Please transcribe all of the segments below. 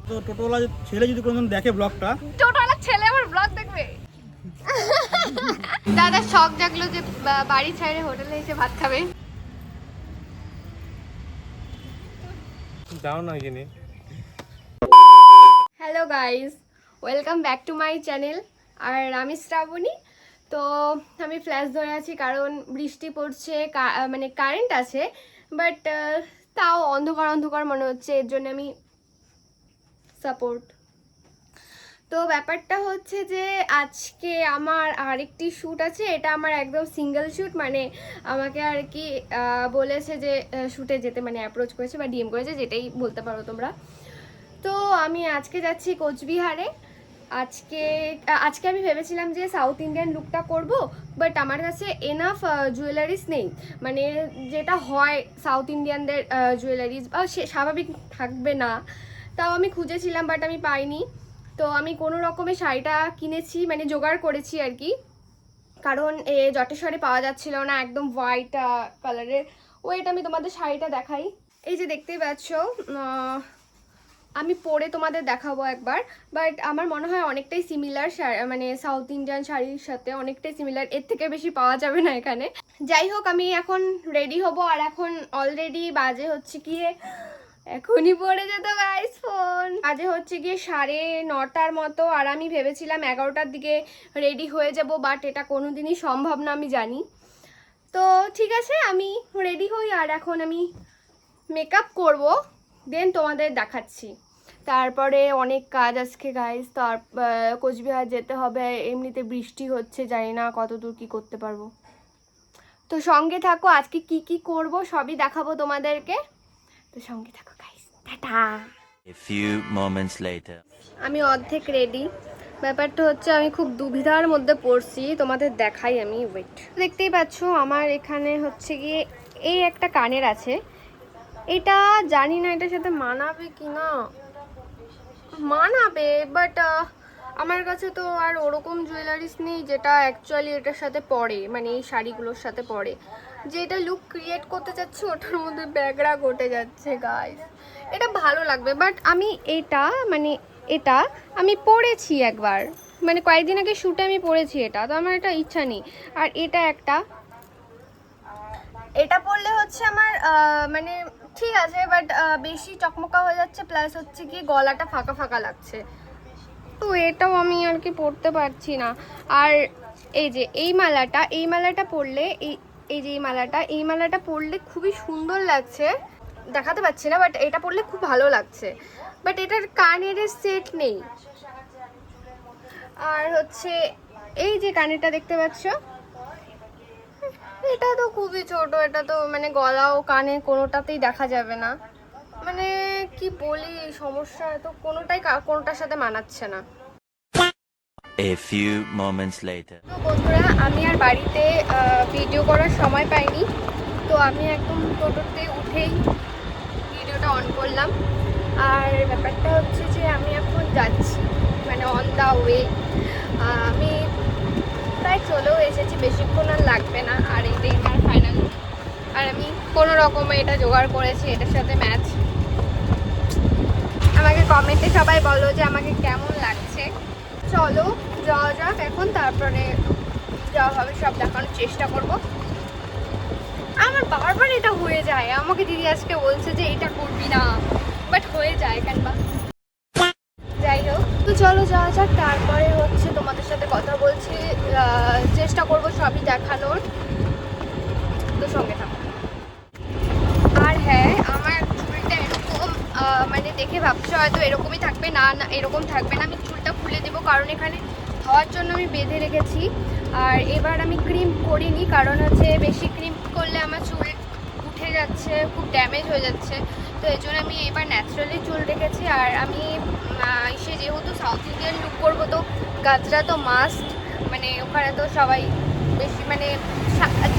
তো টোটোওয়ালা ছেলে যদি কোনোদিন দেখে ব্লগটা, টোটোওয়ালা ছেলে আমার ব্লগ দেখবে। দাদা শখ জাগলো যে বাড়ি ছেড়ে হোটেলে এসে ভাত খাবে। দাও না কিনে। Hello guys, welcome back to my channel. আর আমি শ্রাবণী। তো আমি ফ্ল্যাশ ধরে আছি কারণ বৃষ্টি পড়ছে, মানে কারেন্ট আছে, বাট তাও অন্ধকার অন্ধকার মনে হচ্ছে, এর জন্য আমি সাপোর্ট। তো ব্যাপারটা হচ্ছে যে আজকে আমার আরেকটি শ্যুট আছে, এটা আমার একদম সিঙ্গেল শ্যুট, মানে আমাকে আর কি বলেছে যে শ্যুটে যেতে, মানে অ্যাপ্রোচ করেছে বা ডিএম করেছে, যেটাই বলতে পারো তোমরা। তো আমি আজকে যাচ্ছি কোচবিহারে। আজকে আমি ভেবেছিলাম যে সাউথ ইন্ডিয়ান লুকটা করব, বাট আমার কাছে এনাফ জুয়েলারিস নেই, মানে যেটা হয় সাউথ ইন্ডিয়ানদের জুয়েলারিস বা সে স্বাভাবিক থাকবে না, তাও আমি খুঁজেছিলাম বাট আমি পাইনি। তো আমি কোনো রকমের শাড়িটা কিনেছি, মানে জোগাড় করেছি আর কি, কারণ জটেশ্বরে পাওয়া যাচ্ছিল না একদম হোয়াইট কালারের। ওয়েট আমি তোমাদের শাড়িটা দেখাই। এই যে দেখতেই পাচ্ছ, আমি পরে তোমাদের দেখাবো একবার, বাট আমার মনে হয় অনেকটাই সিমিলার, মানে সাউথ ইন্ডিয়ান শাড়ির সাথে অনেকটাই সিমিলার, এর থেকে বেশি পাওয়া যাবে না এখানে। যাই হোক, আমি এখন রেডি হব, আর এখন অলরেডি বাজে হচ্ছে গিয়ে, এখনই পড়ে যেত গাইস ফোন, বাজে হচ্ছে গিয়ে 9:30 মতো, আর আমি ভেবেছিলাম 11টার দিকে রেডি হয়ে যাব, বাট এটা কোনোদিনই সম্ভব না আমি জানি। তো ঠিক আছে, আমি রেডি হই, আর এখন আমি মেকআপ করব, দেন তোমাদের দেখাচ্ছি। তারপরে অনেক কাজ আজকে গাইস, তার কোচবিহার যেতে হবে, এমনিতে বৃষ্টি হচ্ছে, জানি না কতদূর কি করতে পারবো। তো সঙ্গে থাকো, আজকে কি কি করব সবই দেখাবো তোমাদেরকে, তো সঙ্গে থাকো guys. Tata. A few moments later. আমি অর্ধেক রেডি। ব্যাপারটা হচ্ছে আমি খুব দুবিধার মধ্যে পড়ছি, তোমাদের দেখাই আমি, ওয়েট। দেখতেই পাচ্ছ আমার এখানে হচ্ছে গিয়ে এই একটা কানের আছে, এটা জানি না এটার সাথে মানাবে কি না, মানাবে, বাট আমার কাছে তো আর ওরকম জুয়েলারিস নেই যেটা অ্যাকচুয়ালি এটার সাথে পরে, মানে এই শাড়িগুলোর সাথে পরে। যেটা লুক ক্রিয়েট করতে যাচ্ছে ওটার মধ্যে ব্যাগরা ঘটে যাচ্ছে গাইস। এটা ভালো লাগবে, বাট আমি এটা আমি পরেছি একবার, মানে কয়েকদিন আগে শ্যুটে আমি পরেছি, এটা তো আমার এটা ইচ্ছা নেই। আর এটা পরলে হচ্ছে আমার মানে ঠিক আছে, বাট বেশি চকমকা হয়ে যাচ্ছে, প্লাস হচ্ছে কি গলাটা ফাঁকা ফাঁকা লাগছে, তো এটাও আমি আর কি পরতে পারছি না। আর এই যে এই মালাটা পরলে, এই যে এই মালাটা পরলে খুবই সুন্দর লাগছে, দেখাতে পাচ্ছি না, বাট এটা পরলে খুব ভালো লাগছে, বাট এটার কানের সেট নেই। আর হচ্ছে এই যে কানেরটা দেখতে পাচ্ছ, এটা তো খুবই ছোট, এটা তো মানে গলা ও কানে কোনোটাতেই দেখা যাবে না, মানে কি বলি সমস্যা, তো কোনোটার সাথে মানাচ্ছে না। A few moments later. তো বন্ধুরা, আমি আর বাড়িতে ভিডিও করার সময় পাইনি, তো আমি একদম টোটোতে উঠেই ভিডিওটা অন করলাম। আর ব্যাপারটা হচ্ছে যে আমি এখন যাচ্ছি, মানে অন দ্য ওয়ে, আমি প্রায় চলেও এসেছি, বেশিক্ষণ আর লাগবে না। আর এটাই আমার ফাইনাল, আর আমি কোনো রকমে এটা জোগাড় করেছি এটার সাথে ম্যাচ। আমাকে কমেন্টে সবাই বলো যে আমাকে কেমন লাগছে। চলো যাওয়া যাক এখন, তারপরে যাওয়া হবে সব দেখানোর চেষ্টা করব। আমার বারবার এটা হয়ে যায়, আমাকে দিদি আজকে বলছে যে এটা করবি না, বাট হয়ে যায় কেন বা। যাই হোক, তো চলো যাওয়া যাক, তারপরে হচ্ছে তোমাদের সাথে কথা বলছি, চেষ্টা করব সবই দেখানোর, তো সঙ্গে থাকো। আর হ্যাঁ, আমার চুলটা এরকম, মানে দেখে ভাবছো হয়তো এরকমই থাকবে, না না এরকম থাকবে না, আমি চুলটা খুলে দেবো, কারণ এখানে হওয়ার জন্য আমি বেঁধে রেখেছি। আর এবার আমি ক্রিম করিনি, কারণ হচ্ছে বেশি ক্রিম করলে আমার চুল উঠে যাচ্ছে, খুব ড্যামেজ হয়ে যাচ্ছে, তো এই জন্য আমি এবার ন্যাচারালি চুল রেখেছি। আর আমি এসে যেহেতু সাউথ ইন্ডিয়ান লুক করবো, তো গাজরা তো মাস্ট, মানে ওখানে তো সবাই বেশি মানে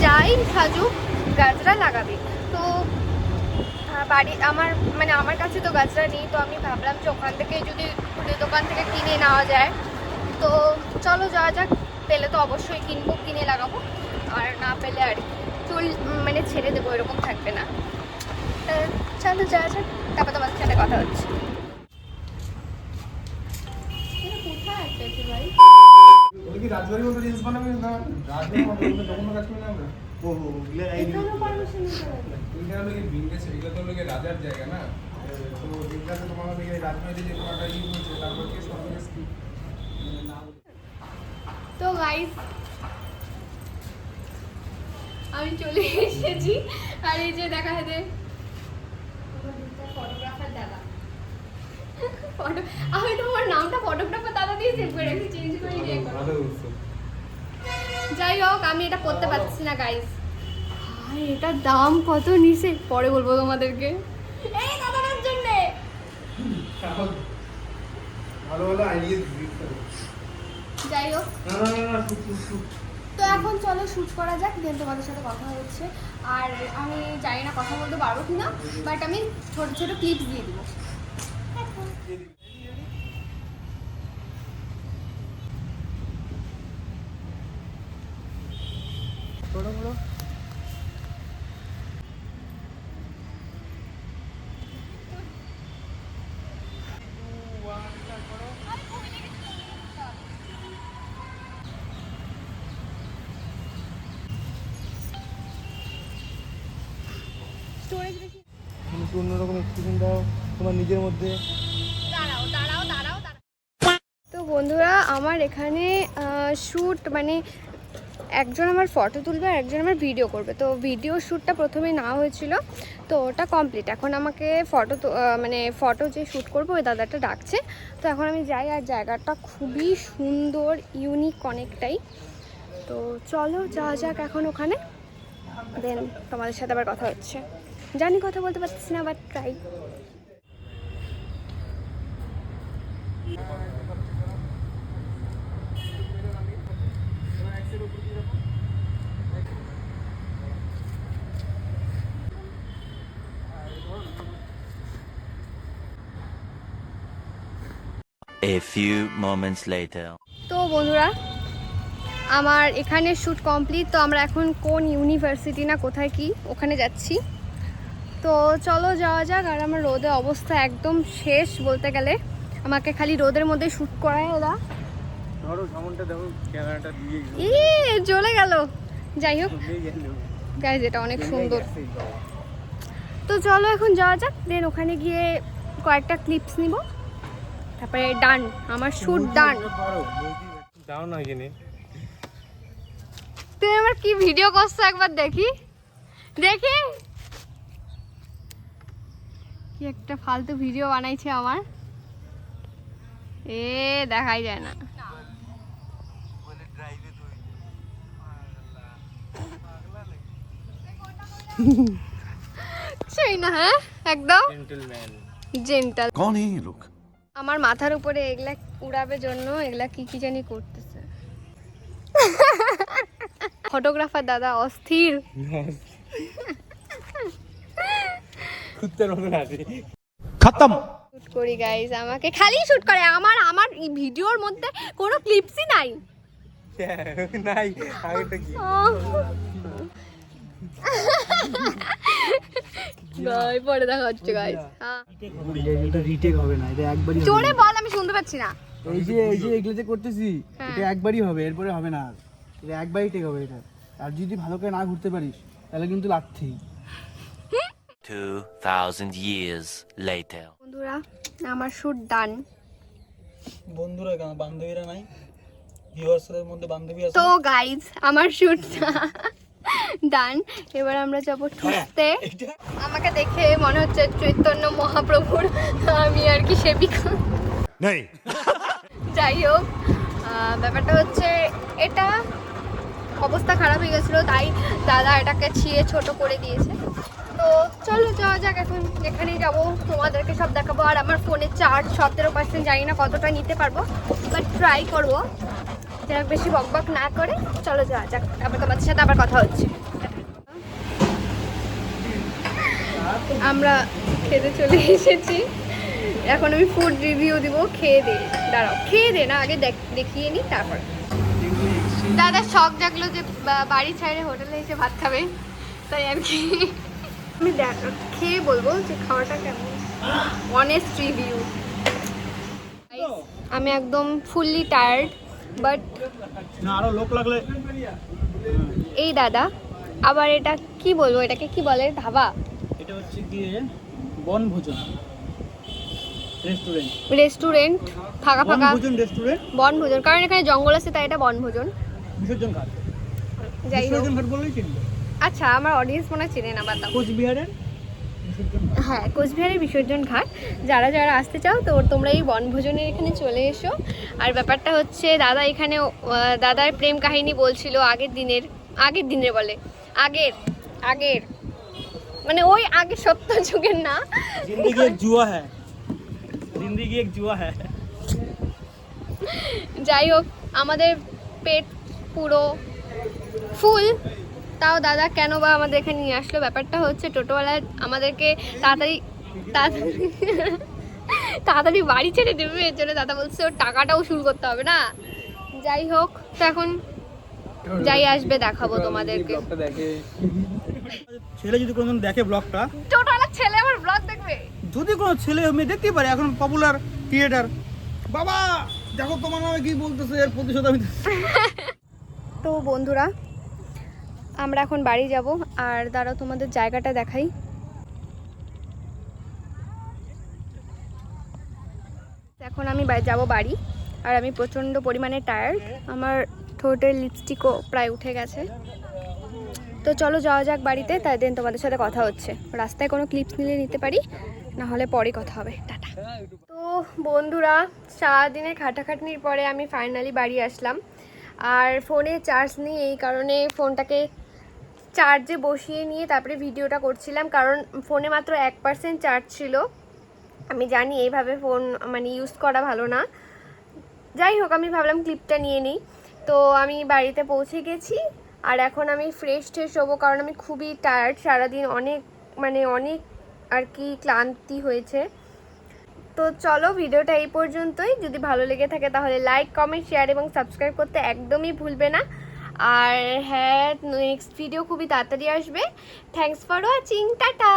যাই সাজুক গাজরা লাগাবে। তো আমার কাছে তো গাজরা নেই, তো আমি ভাবলাম যে ওখান থেকে যদি ফুলের দোকান থেকে কিনে নেওয়া যায়, তো চলো যাওয়া যাক। পেলে তো অবশ্যই কিনবো, কিনে লাগাবো, আর না পেলে আর চুল মানে ছেড়ে দেবো, এরকম থাকবে না। চলো যাওয়া যাক, তারপর তোমাদের সাথে কথা হচ্ছে। পেয়েছে ভাই। ওই কি রাজবাড়ির মতো রিলস বানাবি না? রাজবাড়ির মতো যখন কাজ করি না আমরা। ওহো ওগুলা এই এখানেও পারমিশন নিতে হবে। এইটা হলো কি বিন্দেশ, এটা তো হলো কি রাজার জায়গা না। তো এটাতে তোমার হলো কি রাজবাড়ি যে তোমারটা ইউজ হচ্ছে, তারপর কি সব কিছু তো গাইস আমি চলে এসেছি, আর এই যে দেখা হেঁটে ফটোগ্রাফার দাদা। আমি তোমার নামটা ফটোগ্রাফার দাদা দিয়ে সেভ করে রেখেছি, চেঞ্জ করে নিয়ে করো। ভালো হচ্ছে। যাই হোক, আমি এটা পড়তে পারছি না গাইস। আর এটার দাম কত নিছে পরে বলবো তোমাদেরকে। এই দাদার জন্য ভালো ভালো আইডিয়া দিতে। যাই হোক, না শুট। তো এখন চলো শুট করা যাক, দেন তোমাদের সাথে কথা হচ্ছে। আর আমি জানি না কথা বলতে পারবো কিনা, বাট আমি ছোট ছোট ক্লিপস দিয়ে দিব। স্টোরেজ বেশি। তুমি অন্যরকম এক্সপিরিয়েন্স দাও তোমার নিজের মধ্যে। দাঁড়াও। তো বন্ধুরা, আমার এখানে শ্যুট মানে একজন আমার ফটো তুলবে আর একজন আমার ভিডিও করবে। তো ভিডিও শ্যুটটা প্রথমে না হয়েছিল, তো ওটা কমপ্লিট। এখন আমাকে ফটো যে শ্যুট করবো ওই দাদাটা ডাকছে। তো এখন আমি যাই, আর জায়গাটা খুবই সুন্দর, ইউনিক অনেকটাই। তো চলো যাওয়া যাক এখন ওখানে, দেন তোমাদের সাথে আবার কথা হচ্ছে। জানি কথা বলতে পারতেছি না, but try. A few moments later. তো বন্ধুরা, আমার এখানে শ্যুট কমপ্লিট। তো আমরা এখন কোন ইউনিভার্সিটি না কোথায় কি ওখানে যাচ্ছি। তো চলো যাওয়া যাক। আর আমার রোদের অবস্থা একদম শেষ বলতে গেলে, আমাকে খালি রোদের মধ্যে শ্যুট করায় ওরা। ধরো সামনটা দেখো, ক্যামেরাটা দিয়ে জ্বলে গেল। যাই হোক গাইজ, এটা অনেক সুন্দর। তো চলো এখন যাওয়া যাক, দেন ওখানে গিয়ে কয়েকটা ক্লিপস নিব, তারপরে ডান, আমার শ্যুট ডান। দাও না এখানে। তুমি আমার কি ভিডিও করছো একবার দেখি কি একটা ফালতু ভিডিও বানাইছে আমার, দেখাই যায় না। সেই না, হ্যাঁ একদম জেন্টাল। कौन है ये लोग? আমার মাথার উপরে এগুলা উড়াবে জন্য এগুলা কি জানি করতেছে। ফটোগ্রাফার দাদা অস্থির। কুত্তার মতো আছে। खत्म। শুট করি গাইস, আমাকে খালি শুট করে। আমার এই ভিডিওর মধ্যে কোনো ক্লিপসই নাই। নাই আগেটা কি? গাই পরে দেখা হচ্ছে গাইস। এটা রিটেক হবে না, এটা একবারই হবে। জোরে বল, আমি শুনতে পাচ্ছি না। এই যে এগুলো যে করতেছি, এটা একবারই হবে, এরপরে হবে না। এটা একবারই টেক হবে এটা। আর যদি ভালো করে না ঘুরতে পারিস তাহলে কিন্তু লাথি। 2000 years later. বন্ধুরা, আমার শুট ডান। বন্ধুরা কেন, বান্ধবীরা নাই? ভিউয়ার্সদের মধ্যে বান্ধবী আছে? তো গাইজ, আমার শুট ডান। এবার আমরা যাব ঠুসতে। আমাকে দেখে মনে হচ্ছে চৈতন্য মহাপ্রভুর আমি আর কি সেবিকা। नहीं। যাই হোক, ব্যাপারটা হচ্ছে এটা অবস্থা খারাপ হয়ে গেছিলো, তাই দাদা এটাকে ছিঁড়ে ছোট করে দিয়েছে। তো চলো যাওয়া যাক, এখন যেখানেই যাবো তোমাদেরকে সব দেখাবো। আর আমার ফোনের চার্জ 17% জানি না কতটা নিতে পারবো, বাট ট্রাই করবো যেন বেশি বকবক না করে। চলো যাওয়া যাক, আবার তোমাদের সাথে আবার কথা হচ্ছে। আমরা খেতে চলে এসেছি, এখন আমি ফুড রিভিউ দিব। খেয়ে দে, দাঁড়াও, খেয়ে দে না, আগে দেখিয়ে নিই তারপর। দাদা শখ জাগলো যে বাড়ি ছাড়ে হোটেলে এসে ভাত খাবে, তাই আর কি। আমি খেয়ে বলবো যে খাওয়াটা কেমন। Honest review. আমি একদম ফুললি টায়ার্ড, বাট না আরো লোক লাগলে। এই দাদা আবার এটা কি বলবো, এটাকে কি বলে, ধাবা, এটা হচ্ছে গিয়ে বনভোজন রেস্টুরেন্ট। রেস্টুরেন্ট, ফাঁকা ফাঁকা বনভোজন রেস্টুরেন্ট, বনভোজন, কারণ এখানে জঙ্গল আছে তাই এটা বনভোজন। বিসর্জন ঘাট। যাই হোক, বিসর্জন ঘাট বললেই চিনবে। আচ্ছা আমার অডিয়েন্স মনে হয় চেনে না, বাতাও। কোচবিহারের বিসর্জন ঘাট। হ্যাঁ, কোচবিহারের বিসর্জন ঘাট। যারা যারা আসতে চাও তো তোমরা এই বনভোজনের এখানে চলে এসো। আর ব্যাপারটা হচ্ছে দাদা এখানে দাদার প্রেম কাহিনী বলছিল আগের দিনের বলে আগের মানে ওই আগে সত্য যুগের না। जिंदगी एक जुआ है, जिंदगी एक जुआ है। যাই হোক, আমাদের পেট পুরো ফুল, তাও দাদা কেন বা আমাদের এখানে নিয়ে আসলো। ব্যাপারটা হচ্ছে টোটোওয়ালা আমাদেরকে তাড়াতাড়ি বাড়ি ছেড়ে দেবে, এর জন্য দাদা বলছে ওর টাকাটাও শুরু করতে হবে না। যাই হোক, তো এখন যাই আসবে দেখাবো তোমাদেরকে। ব্লগটা দেখে ছেলে যদি কোনোদিন দেখে ব্লগটা, টোটোওয়ালা ছেলে আমার ব্লগ দেখবে? যদি কোনো ছেলে মেয়ে দেখতেই পারে, এখন পপুলার ক্রিয়েটার, বাবা দেখো তোমার নামে কি বলতেছে, এর প্রতিশোধ আমি। তো বন্ধুরা, আমরা এখন বাড়ি যাব। আর দাঁড়াও তোমাদের জায়গাটা দেখাই। এখন আমি যাব বাড়ি, আর আমি প্রচণ্ড পরিমাণে টায়ার্ড। আমার ঠোঁটের লিপস্টিকও প্রায় উঠে গেছে। তো চলো যাওয়া যাক বাড়িতে, তাই দিন তোমাদের সাথে কথা হচ্ছে। রাস্তায় কোনো ক্লিপস নিলে নিতে পারি, না হলে পরে কথা হবে। টাটা। তো বন্ধুরা, সারাদিনের খাটাখাটনির পরে আমি ফাইনালি বাড়ি আসলাম। আর ফোনে চার্জ নেই, এই কারণে ফোনটাকে চার্জে বসিয়ে নিয়ে তারপরে ভিডিওটা করছিলাম, কারণ ফোনে মাত্র 1% চার্জ ছিল। আমি জানি এইভাবে ফোন মানে ইউজ করা ভালো না। যাই হোক, আমি ভাবলাম ক্লিপটা নিয়ে নিই। তো আমি বাড়িতে পৌঁছে গেছি, আর এখন আমি ফ্রেশ হবো, কারণ আমি খুবই টায়ার্ড। সারাদিন অনেক আর কি ক্লান্তি হয়েছে। তো চলো, ভিডিওটা এই পর্যন্তই। যদি ভালো লেগে থাকে তাহলে লাইক, কমেন্ট, শেয়ার এবং সাবস্ক্রাইব করতে একদমই ভুলবে না। আর হ্যাঁ, নেক্সট ভিডিও খুবই তাড়াতাড়ি আসবে। Thanks for watching, tata.